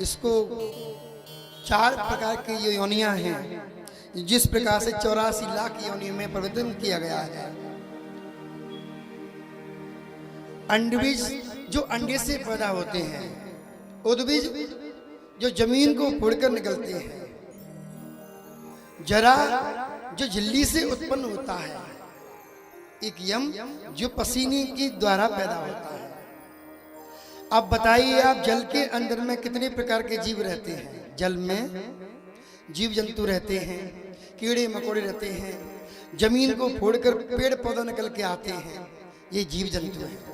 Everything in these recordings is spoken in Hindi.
इसको 4 प्रकार की ये योनियां हैं जिस प्रकार से 84 लाख योनियों में परिवर्तन किया गया है। अंडबीज जो अंडे से पैदा होते हैं, उद्बीज जो जमीन को फोड़कर निकलते हैं, जरा जो झिल्ली से उत्पन्न होता है, एक यम जो पसीने के द्वारा पैदा होता है। अब बताइए आप जल के अंदर में कितने प्रकार के जीव रहते हैं? जल में जीव जंतु रहते हैं, कीड़े मकोड़े रहते हैं, जमीन को फोड़कर पेड़ पौधा निकल के आते हैं, ये जीव जंतु हैं।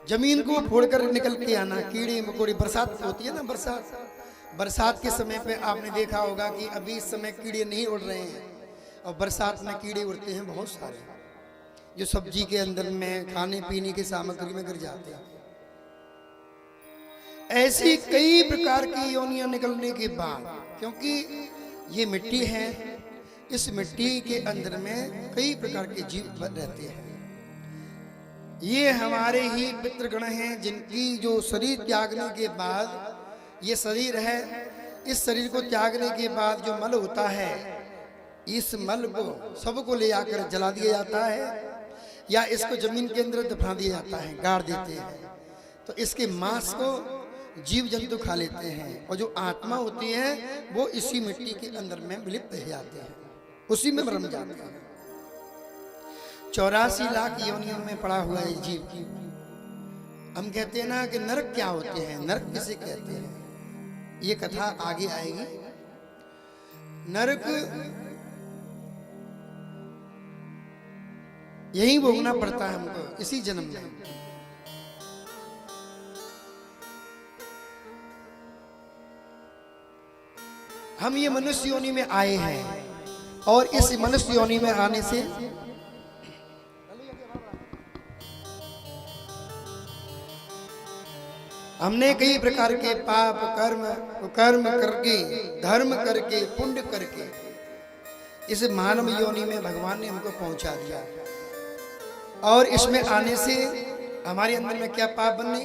जमीन को फोड़कर निकल के आना, कीड़े मकोड़े, बरसात होती है ना, बरसात के समय पे आपने देखा होगा कि अभी इस समय कीड़े नहीं उड़ रहे हैं और बरसात में कीड़े उड़ते हैं बहुत सारे, जो सब्जी के अंदर में खाने पीने की सामग्री में गिर जाते हैं। ऐसी कई प्रकार की योनियां निकलने के बाद, क्योंकि ये मिट्टी है, इस मिट्टी के अंदर में कई प्रकार के जीव रहते हैं। ये हमारे ही पितृगण हैं जिनकी जो शरीर त्यागने के बाद, ये शरीर है, इस शरीर को त्यागने के बाद जो मल होता है, इस मल को सबको ले आकर जला दिया जाता है या इसको जमीन के अंदर दफना दिया जाता है, गाड़ देते हैं। तो इसके मांस को जीव जंतु खा लेते हैं और जो आत्मा होती है वो इसी मिट्टी के अंदर में विलिप्त हो जाते हैं, उसी में रम जाते हैं। 84 लाख योनियों में पड़ा हुआ है जीव। हम कहते हैं ना कि नरक क्या होते हैं, नरक किसे कहते हैं, ये कथा आगे आएगी। नरक यही भोगना पड़ता है हमको इसी जन्म में। हम ये मनुष्य योनि में आए हैं और इस मनुष्य योनि में आने से हमने कई प्रकार के पाप कर्म करके, धर्म करके, पुण्य करके इस मानव योनि में भगवान ने हमको पहुंचा दिया। और इसमें आने से हमारे अंदर में क्या पाप बने?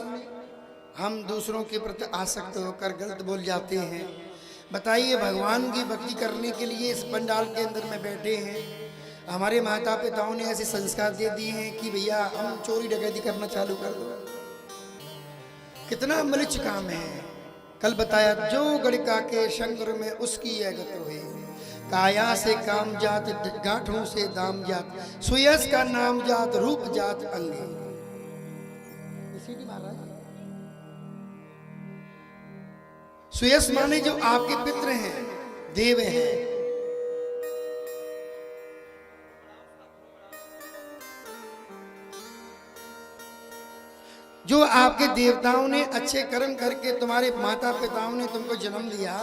हम दूसरों के प्रति आसक्त होकर गलत बोल जाते हैं। बताइए, भगवान की भक्ति करने के लिए इस पंडाल के अंदर में बैठे हैं, हमारे माता पिताओं ने ऐसे संस्कार दे दिए हैं कि भैया हम चोरी डकैती करना चालू कर दो। कितना मलिच काम है। कल बताया, जो गड़िका के शंकर में उसकी यह गत हुई, काया से काम जात, गांठों से दाम जात, सुयस का नाम जात, रूप जात अंगे। सुयस माने जो आपके पितृ हैं, देव हैं। जो आपके देवताओं ने अच्छे कर्म करके, तुम्हारे माता पिताओं ने तुमको जन्म दिया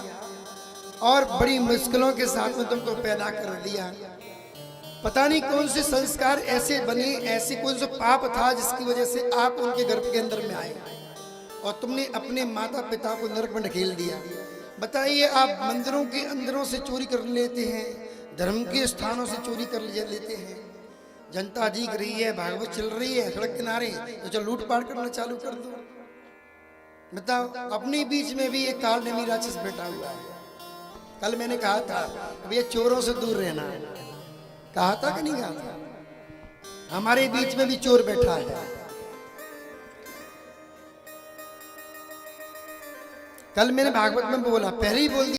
और बड़ी मुश्किलों के साथ में तुमको पैदा कर दिया। पता नहीं कौन से संस्कार ऐसे बने, ऐसे कौन सा पाप था जिसकी वजह से आप उनके गर्भ के अंदर में आए और तुमने अपने माता पिता को नरक में ढकेल दिया। बताइए, आप मंदिरों के अंदरों से चोरी कर लेते हैं, धर्म के स्थानों से चोरी कर लेते हैं। जनता जीग रही है, भागवत चल रही है सड़क किनारे, तो चलो लूटपाट करना चालू कर दो। बताओ, अपने बीच में भी एक काल नेमी राक्षस बैठा हुआ है। कल मैंने कहा था भैया चोरों से दूर रहना, कहा था कि नहीं कहा था? हमारे बीच में भी चोर बैठा है। कल मैंने भागवत में बोला, पहले ही बोल दिया।